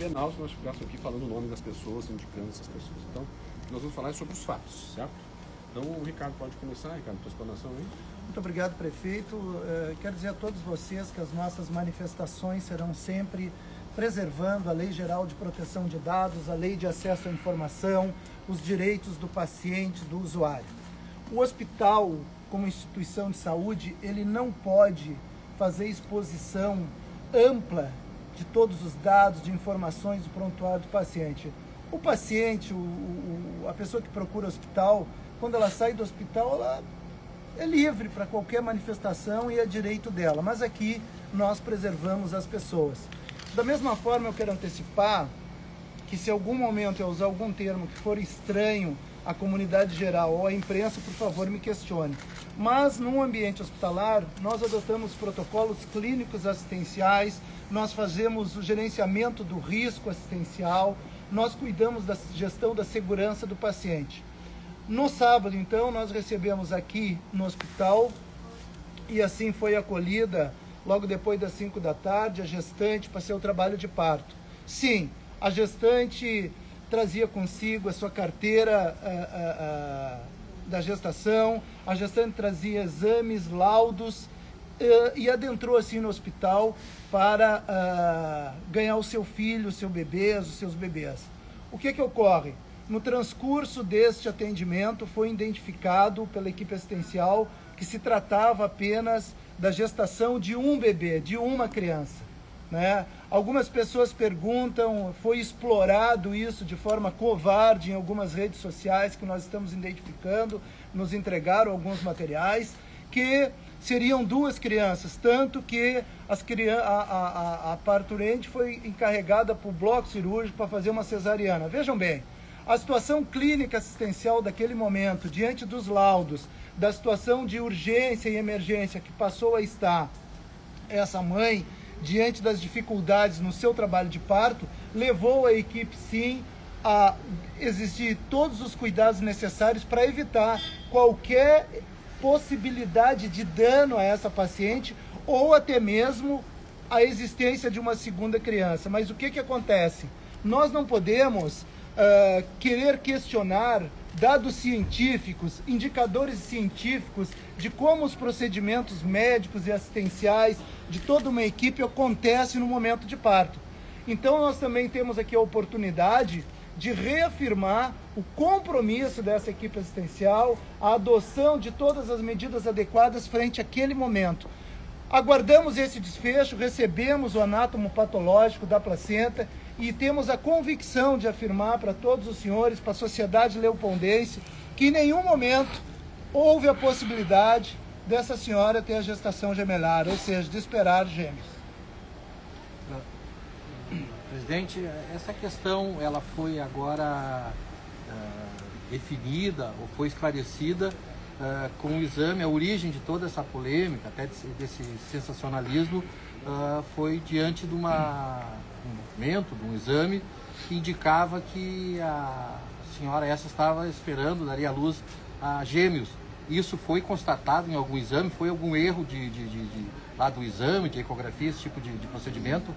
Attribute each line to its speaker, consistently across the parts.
Speaker 1: penal se nós estivéssemos aqui falando o nome das pessoas, indicando essas pessoas. Então, nós vamos falar sobre os fatos, certo? Então, o Ricardo pode começar, Ricardo, tua explanação aí.
Speaker 2: Muito obrigado, prefeito. Quero dizer a todos vocês que as nossas manifestações serão sempre preservando a Lei Geral de Proteção de Dados, a Lei de Acesso à Informação, os direitos do paciente, do usuário. O hospital, como instituição de saúde, ele não pode fazer exposição ampla de todos os dados, de informações do prontuário do paciente. O paciente, a pessoa que procura o hospital, quando ela sai do hospital, ela é livre para qualquer manifestação e é direito dela. Mas aqui nós preservamos as pessoas. Da mesma forma, eu quero antecipar que se algum momento eu usar algum termo que for estranho à comunidade geral ou à imprensa, por favor, me questione. Mas, num ambiente hospitalar, nós adotamos protocolos clínicos assistenciais, nós fazemos o gerenciamento do risco assistencial, nós cuidamos da gestão da segurança do paciente. No sábado, então, nós recebemos aqui no hospital, e assim foi acolhida, logo depois das 5 da tarde, a gestante para seu trabalho de parto. Sim, a gestante trazia consigo a sua carteira da gestação, a gestante trazia exames, laudos e adentrou assim no hospital para ganhar o seu filho, o seu bebê, os seus bebês. O que ocorre? No transcurso deste atendimento foi identificado pela equipe assistencial que se tratava apenas da gestação de um bebê, de uma criança, né? Algumas pessoas perguntam, foi explorado isso de forma covarde em algumas redes sociais que nós estamos identificando, nos entregaram alguns materiais, que seriam 2 crianças, tanto que a parturiente foi encarregada para o bloco cirúrgico para fazer uma cesariana. Vejam bem, a situação clínica assistencial daquele momento, diante dos laudos, da situação de urgência e emergência que passou a estar essa mãe, diante das dificuldades no seu trabalho de parto, levou a equipe, sim, a exigir todos os cuidados necessários para evitar qualquer possibilidade de dano a essa paciente ou até mesmo a existência de uma segunda criança. Mas o que acontece? Nós não podemos querer questionar dados científicos, indicadores científicos de como os procedimentos médicos e assistenciais de toda uma equipe acontecem no momento de parto. Então nós também temos aqui a oportunidade de reafirmar o compromisso dessa equipe assistencial, a adoção de todas as medidas adequadas frente àquele momento. Aguardamos esse desfecho, recebemos o anátomo patológico da placenta e temos a convicção de afirmar para todos os senhores, para a sociedade leopoldense, que em nenhum momento houve a possibilidade dessa senhora ter a gestação gemelar, ou seja, de esperar gêmeos.
Speaker 3: Presidente, essa questão ela foi agora definida ou foi esclarecida com o exame, a origem de toda essa polêmica, até desse sensacionalismo, foi diante de um documento, de um exame que indicava que a senhora essa estava esperando, daria à luz a gêmeos. Isso foi constatado em algum exame? Foi algum erro lá do exame, de ecografia, esse tipo de procedimento?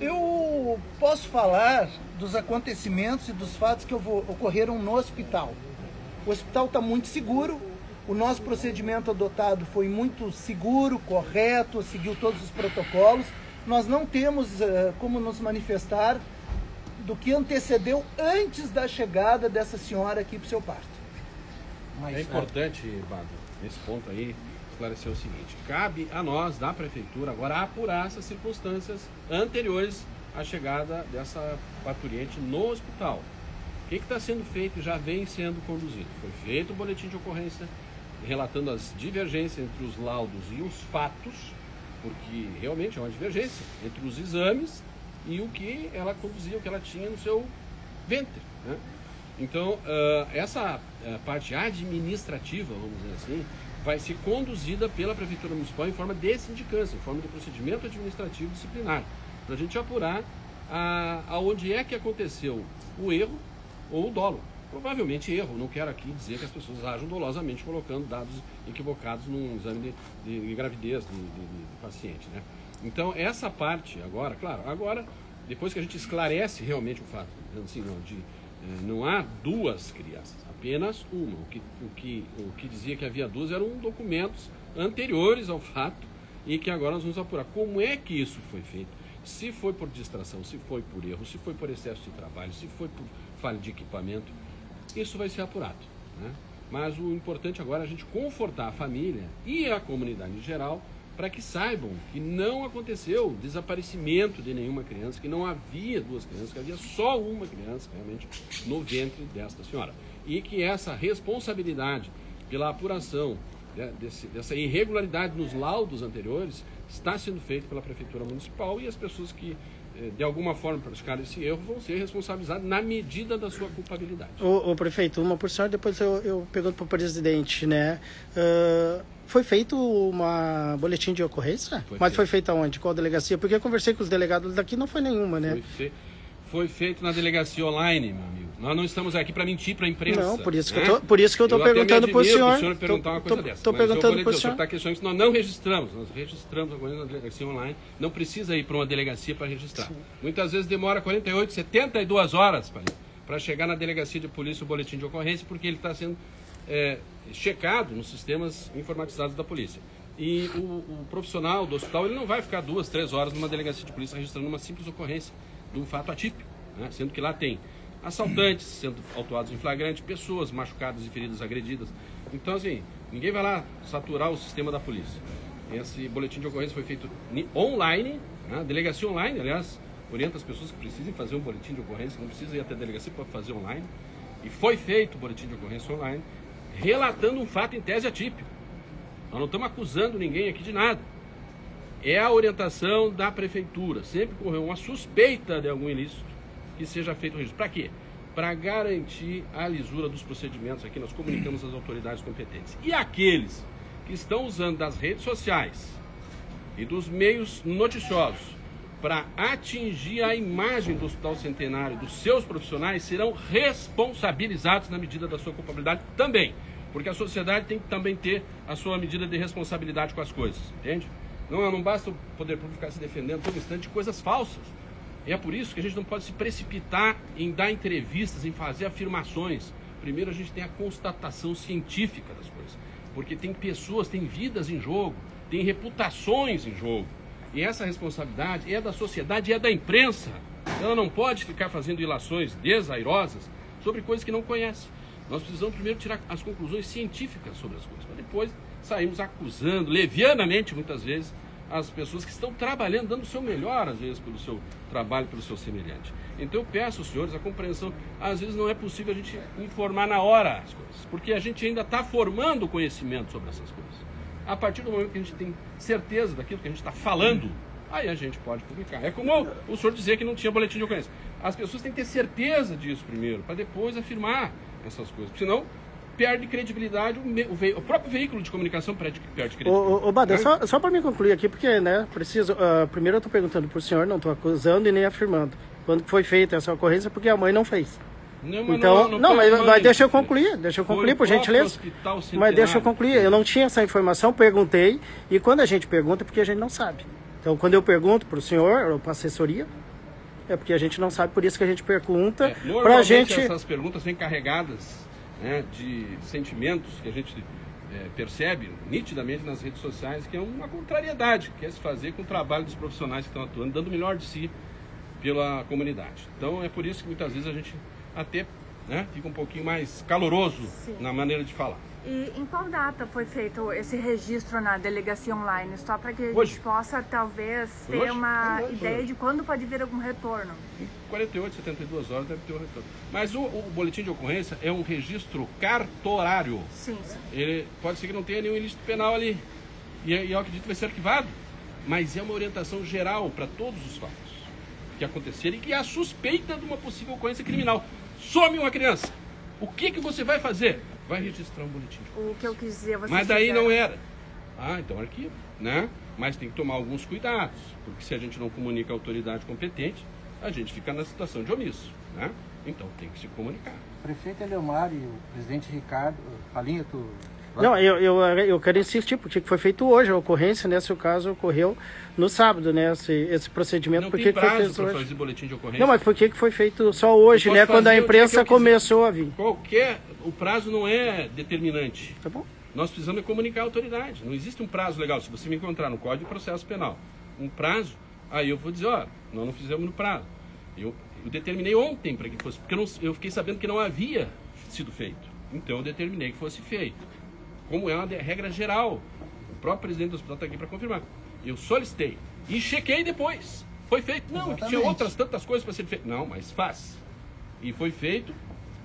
Speaker 2: Eu posso falar dos acontecimentos e dos fatos que ocorreram no hospital. O hospital está muito seguro, o nosso procedimento adotado foi muito seguro, correto, seguiu todos os protocolos. Nós não temos como nos manifestar do que antecedeu antes da chegada dessa senhora aqui para o seu parto.
Speaker 1: Mas é importante, Bado, nesse ponto aí, esclarecer o seguinte: cabe a nós, da Prefeitura, agora apurar essas circunstâncias anteriores à chegada dessa parturiente no hospital. O que está sendo feito já vem sendo conduzido. Foi feito o boletim de ocorrência, relatando as divergências entre os laudos e os fatos, porque realmente é uma divergência entre os exames e o que ela conduzia, o que ela tinha no seu ventre, né? Então, essa parte administrativa, vamos dizer assim, vai ser conduzida pela Prefeitura Municipal em forma de sindicância, em forma de procedimento administrativo disciplinar, para a gente apurar aonde é que aconteceu o erro ou o dolo. Provavelmente erro, não quero aqui dizer que as pessoas agem dolosamente colocando dados equivocados num exame de gravidez de paciente, né? Então, essa parte agora, claro, agora depois que a gente esclarece realmente o fato, assim, não há duas crianças, apenas uma. O que dizia que havia duas eram documentos anteriores ao fato e que agora nós vamos apurar. Como é que isso foi feito? Se foi por distração, se foi por erro, se foi por excesso de trabalho, se foi por falha de equipamento, isso vai ser apurado, né? Mas o importante agora é a gente confortar a família e a comunidade em geral para que saibam que não aconteceu desaparecimento de nenhuma criança, que não havia duas crianças, que havia só uma criança realmente no ventre desta senhora. E que essa responsabilidade pela apuração dessa irregularidade nos laudos anteriores está sendo feita pela Prefeitura Municipal, e as pessoas que de alguma forma praticaram esse erro vão ser responsabilizados na medida da sua culpabilidade.
Speaker 4: O prefeito, uma por senhor, depois eu pergunto para o presidente, né? Foi feito uma boletim de ocorrência? Mas foi feito aonde? Qual delegacia? Porque eu conversei com os delegados daqui, não foi nenhuma, né?
Speaker 1: Foi feito na delegacia online, meu amigo. Nós não estamos aqui para mentir para a imprensa.
Speaker 4: Não, por isso que eu estou perguntando para o senhor.
Speaker 1: Eu perguntar uma coisa dessa.
Speaker 4: Estou perguntando para o senhor.
Speaker 1: O senhor está questionando que nós não registramos. Nós registramos agora na delegacia online. Não precisa ir para uma delegacia para registrar. Sim. Muitas vezes demora 48, 72 horas para chegar na delegacia de polícia o boletim de ocorrência, porque ele está sendo checado nos sistemas informatizados da polícia. E o profissional do hospital, ele não vai ficar 2, 3 horas numa delegacia de polícia registrando uma simples ocorrência de um fato atípico, né? Sendo que lá tem assaltantes sendo autuados em flagrante, pessoas machucadas e feridas agredidas. Então, assim, ninguém vai lá saturar o sistema da polícia. Esse boletim de ocorrência foi feito online, né? Delegacia online, aliás, orienta as pessoas que precisem fazer um boletim de ocorrência, não precisa ir até a delegacia para fazer online. E foi feito o boletim de ocorrência online, relatando um fato em tese atípico. Nós não estamos acusando ninguém aqui de nada. É a orientação da prefeitura. Sempre que ocorrer uma suspeita de algum ilícito, que seja feito o registro. Para quê? Para garantir a lisura dos procedimentos. Aqui nós comunicamos às autoridades competentes. E aqueles que estão usando das redes sociais e dos meios noticiosos para atingir a imagem do Hospital Centenário, dos seus profissionais, serão responsabilizados na medida da sua culpabilidade também. Porque a sociedade tem que também ter a sua medida de responsabilidade com as coisas, entende? Não basta o poder público ficar se defendendo todo instante de coisas falsas. E é por isso que a gente não pode se precipitar em dar entrevistas, em fazer afirmações. Primeiro a gente tem a constatação científica das coisas. Porque tem pessoas, tem vidas em jogo, tem reputações em jogo. E essa responsabilidade é da sociedade e é da imprensa. Ela não pode ficar fazendo ilações desairosas sobre coisas que não conhece. Nós precisamos primeiro tirar as conclusões científicas sobre as coisas, para depois sairmos acusando, levianamente muitas vezes, as pessoas que estão trabalhando, dando o seu melhor, às vezes, pelo seu trabalho, pelo seu semelhante. Então eu peço aos senhores a compreensão. Às vezes não é possível a gente informar na hora as coisas, porque a gente ainda está formando conhecimento sobre essas coisas. A partir do momento que a gente tem certeza daquilo que a gente está falando, aí a gente pode publicar. É como o senhor dizer que não tinha boletim de ocorrência. As pessoas têm que ter certeza disso primeiro, para depois afirmar essas coisas. Senão, perde credibilidade, o próprio veículo de comunicação perde credibilidade.
Speaker 4: Ô Bada, só para me concluir aqui, porque, né, preciso... primeiro eu estou perguntando para o senhor, não estou acusando e nem afirmando. Quando foi feita essa ocorrência, porque a mãe não fez. Mas deixa eu concluir, por gentileza. Mas deixa eu concluir, eu não tinha essa informação, perguntei, e quando a gente pergunta é porque a gente não sabe. Então, quando eu pergunto para o senhor, ou para a assessoria, é porque a gente não sabe, por isso que a gente pergunta para a gente...
Speaker 1: essas perguntas vêm carregadas, né, de sentimentos que a gente percebe nitidamente nas redes sociais, que é uma contrariedade que quer se fazer com o trabalho dos profissionais que estão atuando, dando o melhor de si pela comunidade. Então é por isso que muitas vezes a gente até, né, fica um pouquinho mais caloroso, sim, na maneira de falar.
Speaker 5: E em qual data foi feito esse registro na delegacia online? Só para que a
Speaker 1: Hoje.
Speaker 5: gente possa, talvez, ter uma ideia de quando pode vir algum retorno.
Speaker 1: Em 48, 72 horas deve ter um retorno. Mas o boletim de ocorrência é um registro cartorário.
Speaker 5: Sim, sim.
Speaker 1: Ele pode ser que não tenha nenhum ilícito penal ali. E eu acredito que vai ser arquivado. Mas é uma orientação geral para todos os fatos que aconteceram e que há suspeita de uma possível ocorrência criminal. Some uma criança. O que você vai fazer? Vai registrar um boletim.
Speaker 5: O que eu quis dizer, você...
Speaker 1: Mas daí não era. Então arquiva, né? Mas tem que tomar alguns cuidados, porque se a gente não comunica a autoridade competente, a gente fica na situação de omisso, né? Então tem que se comunicar.
Speaker 3: O prefeito Eleomar e o presidente Ricardo, Palinha,
Speaker 4: Não, eu quero insistir, porque foi feito hoje a ocorrência, né? Se o caso ocorreu no sábado, né? Esse procedimento,
Speaker 1: não
Speaker 4: por
Speaker 1: tem
Speaker 4: que foi
Speaker 1: prazo
Speaker 4: feito
Speaker 1: para
Speaker 4: hoje?
Speaker 1: fazer boletim de ocorrência.
Speaker 4: Não, mas por que foi feito só hoje, né? Quando a imprensa começou a vir.
Speaker 1: O prazo não é determinante.
Speaker 4: Tá bom.
Speaker 1: Nós precisamos comunicar a autoridade. Não existe um prazo legal. Se você me encontrar no Código de Processo Penal, um prazo, aí eu vou dizer, ó, nós não fizemos no prazo. Eu determinei ontem para que fosse, porque eu fiquei sabendo que não havia sido feito. Então eu determinei que fosse feito. Como é uma regra geral. O próprio presidente do hospital está aqui para confirmar. Eu solicitei e chequei depois. Foi feito. Não, que tinha outras tantas coisas para ser feito. Não, mas faz. E foi feito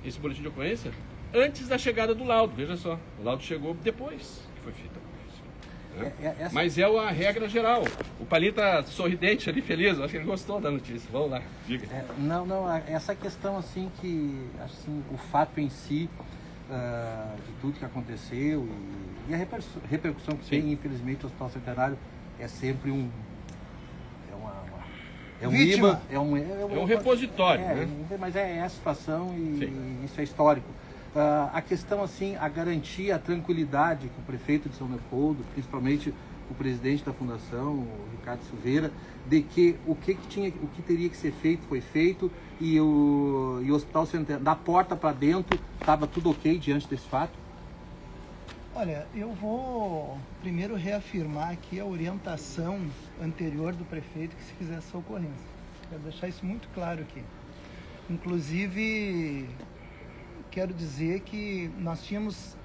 Speaker 1: esse boletim de ocorrência antes da chegada do laudo. Veja só, o laudo chegou depois que foi feito a ocorrência. Né? Mas é a regra geral. O Palinho está sorridente ali, feliz. Acho que ele gostou da notícia. Vamos lá, diga.
Speaker 3: Essa questão assim que assim, o fato em si de tudo que aconteceu e a repercussão que tem, infelizmente, o Hospital Centenário é sempre um
Speaker 2: vítima.
Speaker 3: É um
Speaker 1: repositório, né?
Speaker 3: Mas é a situação e isso é histórico. A questão, assim, a garantia, a tranquilidade que o prefeito de São Leopoldo, principalmente o presidente da fundação, o Ricardo Silveira, de que o que teria que ser feito foi feito e o Hospital Centenário, da porta para dentro, estava tudo ok diante desse fato?
Speaker 2: Olha, eu vou primeiro reafirmar aqui a orientação anterior do prefeito que se fizesse essa ocorrência. Quero deixar isso muito claro aqui. Inclusive, quero dizer que nós tínhamos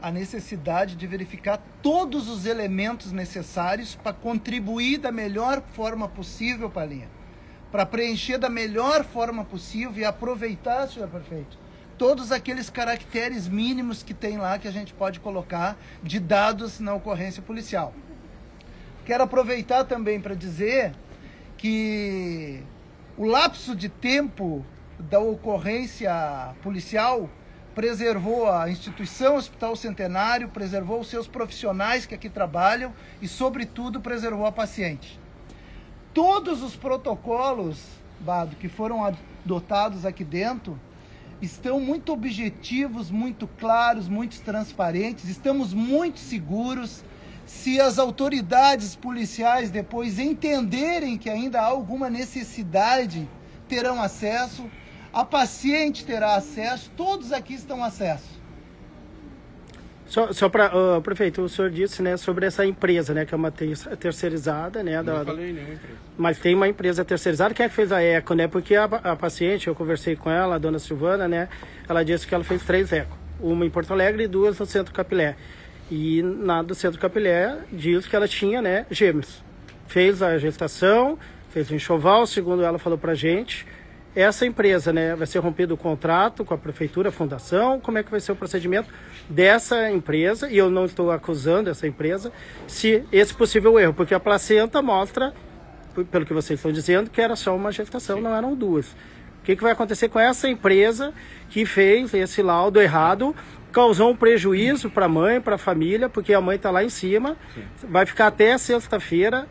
Speaker 2: a necessidade de verificar todos os elementos necessários para contribuir da melhor forma possível, Palinha, para preencher da melhor forma possível e aproveitar, senhor prefeito, todos aqueles caracteres mínimos que tem lá que a gente pode colocar de dados na ocorrência policial. Quero aproveitar também para dizer que o lapso de tempo da ocorrência policial preservou a instituição Hospital Centenário, preservou os seus profissionais que aqui trabalham e, sobretudo, preservou a paciente. Todos os protocolos, Bado, que foram adotados aqui dentro, estão muito objetivos, muito claros, muito transparentes, estamos muito seguros. Se as autoridades policiais depois entenderem que ainda há alguma necessidade, terão acesso. A paciente terá acesso, todos aqui estão acesso.
Speaker 4: Só para prefeito, o senhor disse, né, sobre essa empresa, né, que é uma terceirizada, né?
Speaker 1: Não falei nenhuma empresa.
Speaker 4: Mas tem uma empresa terceirizada. Quem é que fez a eco, né? Porque a paciente, eu conversei com ela, a dona Silvana, né? Ela disse que ela fez 3 eco, uma em Porto Alegre e 2 no Centro Capilé. E na do Centro Capilé diz que ela tinha, né, gêmeos. Fez a gestação, fez o enxoval, segundo ela falou pra gente. Essa empresa, né, vai ser rompido o contrato com a prefeitura, a fundação, como é que vai ser o procedimento dessa empresa, e eu não estou acusando essa empresa, se esse possível erro, porque a placenta mostra, pelo que vocês estão dizendo, que era só uma gestação, sim, não eram 2. O que vai acontecer com essa empresa que fez esse laudo errado, causou um prejuízo para a mãe, para a família, porque a mãe está lá em cima, sim, vai ficar até sexta-feira,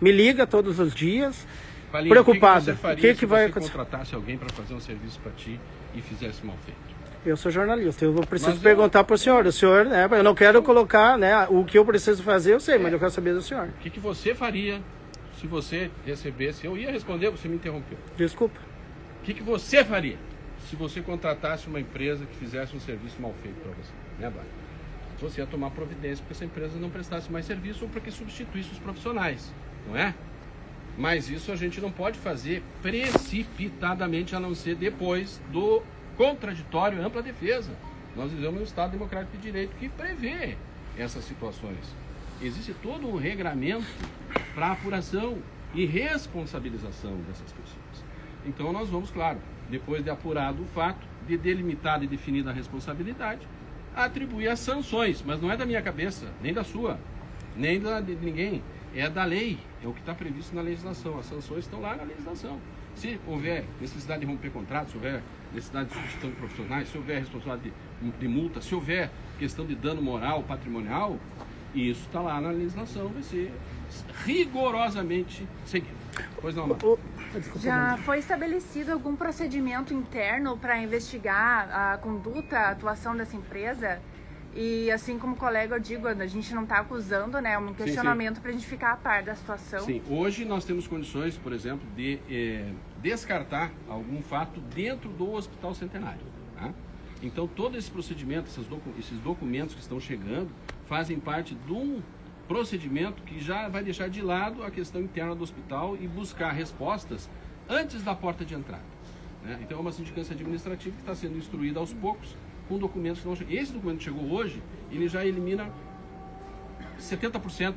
Speaker 4: me liga todos os dias,
Speaker 1: Palinha,
Speaker 4: preocupada.
Speaker 1: O que vai acontecer? Se você contratasse alguém para fazer um serviço para ti e fizesse mal feito?
Speaker 4: Eu sou jornalista, eu preciso perguntar para o senhor, né, eu não quero colocar, né, o que eu preciso fazer, eu sei, mas eu quero saber do senhor.
Speaker 1: O que você faria se você recebesse, eu ia responder, você me interrompeu.
Speaker 4: Desculpa.
Speaker 1: O que você faria se você contratasse uma empresa que fizesse um serviço mal feito para você, né, Bárbara? Você ia tomar providência para essa empresa não prestasse mais serviço ou para que substituísse os profissionais, não é? Mas isso a gente não pode fazer precipitadamente, a não ser depois do contraditório e ampla defesa. Nós vivemos um Estado democrático de direito que prevê essas situações. Existe todo um regramento para apuração e responsabilização dessas pessoas. Então nós vamos, claro, depois de apurado o fato, de delimitada e definida a responsabilidade, atribuir as sanções, mas não é da minha cabeça, nem da sua, nem de ninguém. É da lei, é o que está previsto na legislação. As sanções estão lá na legislação. Se houver necessidade de romper contratos, se houver necessidade de substituição de profissionais, se houver responsabilidade de multa, se houver questão de dano moral, patrimonial, isso está lá na legislação, vai ser rigorosamente seguido. Pois não, Marta?
Speaker 5: Já foi estabelecido algum procedimento interno para investigar a conduta, a atuação dessa empresa? E assim como colega, eu digo, a gente não está acusando, né? É um questionamento para a gente ficar a par da situação.
Speaker 1: Sim, hoje nós temos condições, por exemplo, de descartar algum fato dentro do Hospital Centenário. Tá? Então, todo esse procedimento, esses documentos que estão chegando, fazem parte de um procedimento que já vai deixar de lado a questão interna do hospital e buscar respostas antes da porta de entrada. Né? Então, é uma sindicância administrativa que está sendo instruída aos poucos com documentos que não chegam. Esse documento que chegou hoje, ele já elimina 70%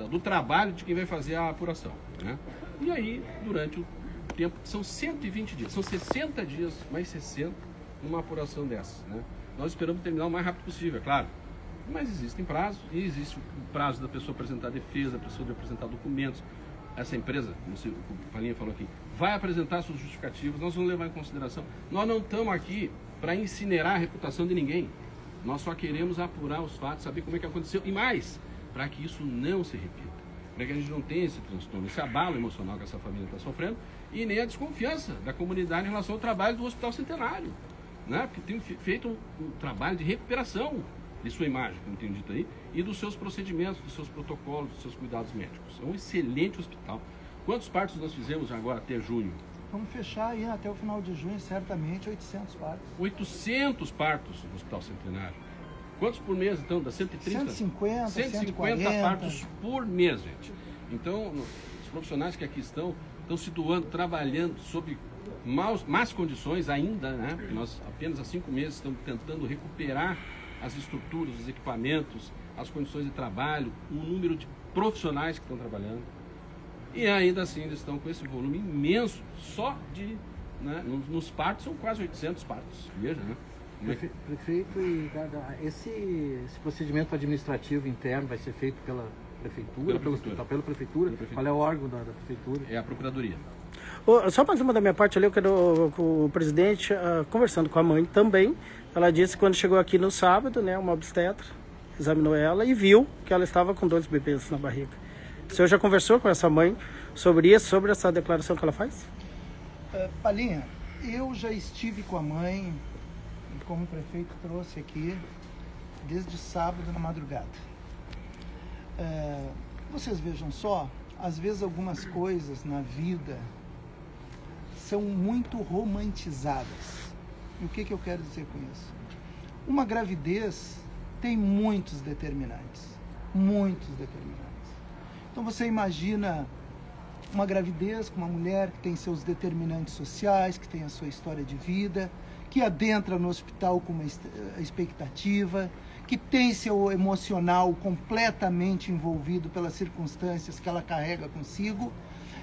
Speaker 1: do trabalho de quem vai fazer a apuração. Né? E aí, durante o tempo, são 120 dias, são 60 dias, mais 60, numa apuração dessas. Né? Nós esperamos terminar o mais rápido possível, é claro. Mas existem prazos, e existe o prazo da pessoa apresentar defesa, da pessoa de apresentar documentos. Essa empresa, como o Palinha falou aqui, vai apresentar seus justificativos, nós vamos levar em consideração. Nós não estamos aqui para incinerar a reputação de ninguém. Nós só queremos apurar os fatos, saber como é que aconteceu e mais, para que isso não se repita. Para que a gente não tenha esse transtorno, esse abalo emocional que essa família está sofrendo e nem a desconfiança da comunidade em relação ao trabalho do Hospital Centenário. Né? Porque tem feito um trabalho de recuperação de sua imagem, como tenho dito aí, e dos seus procedimentos, dos seus protocolos, dos seus cuidados médicos. É um excelente hospital. Quantos partos nós fizemos agora até junho?
Speaker 2: Vamos fechar aí até o final de junho, certamente, 800 partos.
Speaker 1: 800 partos no Hospital Centenário. Quantos por mês, então? Da 130? 150 partos por mês, gente. Então, os profissionais que aqui estão se doando, trabalhando sob más condições ainda, né? Porque nós apenas há 5 meses estamos tentando recuperar as estruturas, os equipamentos, as condições de trabalho, o número de profissionais que estão trabalhando. E ainda assim eles estão com esse volume imenso, só de... Né, nos partos são quase 800 partos, veja, né?
Speaker 3: Prefeito, esse procedimento administrativo interno vai ser feito pela prefeitura, pela prefeitura? Qual é o órgão da prefeitura?
Speaker 1: É a procuradoria.
Speaker 4: Só mais uma da minha parte ali, eu quero com o presidente, conversando com a mãe também, ela disse que quando chegou aqui no sábado, né, uma obstetra examinou ela e viu que ela estava com 2 bebês na barriga. O senhor já conversou com essa mãe sobre isso, sobre essa declaração que ela faz?
Speaker 2: Palinha, eu já estive com a mãe, como o prefeito trouxe aqui, desde sábado na madrugada. Vocês vejam só, às vezes algumas coisas na vida são muito romantizadas. E o que eu quero dizer com isso? Uma gravidez tem muitos determinantes. Muitos determinantes. Então você imagina uma gravidez com uma mulher que tem seus determinantes sociais, que tem a sua história de vida, que adentra no hospital com uma expectativa, que tem seu emocional completamente envolvido pelas circunstâncias que ela carrega consigo.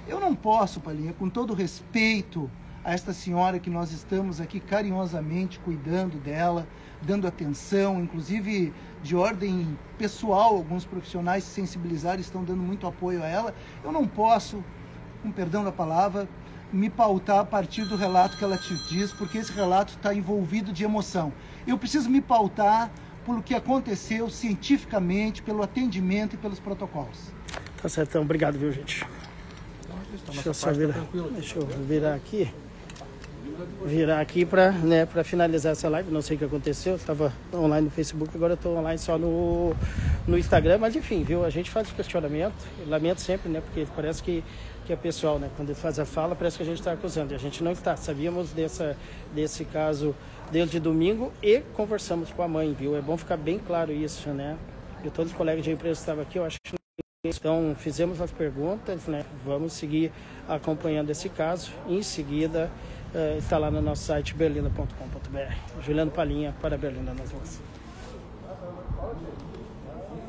Speaker 2: Eu não posso, Palinha, com todo respeito a esta senhora que nós estamos aqui carinhosamente cuidando dela, dando atenção, inclusive de ordem pessoal, alguns profissionais se sensibilizaram e estão dando muito apoio a ela. Eu não posso, com perdão da palavra, me pautar a partir do relato que ela te diz, porque esse relato está envolvido de emoção. Eu preciso me pautar pelo que aconteceu cientificamente, pelo atendimento e pelos protocolos.
Speaker 4: Tá certo, então. Obrigado, viu, gente? Deixa eu virar aqui. Virar aqui para finalizar essa live. Não sei o que aconteceu, eu estava online no Facebook, agora eu estou online só no Instagram, mas enfim, viu? A gente faz o questionamento, lamento sempre, né? Porque parece que é pessoal, né? Quando faz a fala, parece que a gente está acusando, e a gente não está. Sabíamos desse caso desde domingo e conversamos com a mãe, viu? É bom ficar bem claro isso, né? E todos os colegas de empresa que estavam aqui, eu acho que então fizemos as perguntas, né? Vamos seguir acompanhando esse caso. Em seguida, está lá no nosso site berlina.com.br. Juliano Palinha para Berlina nas ruas.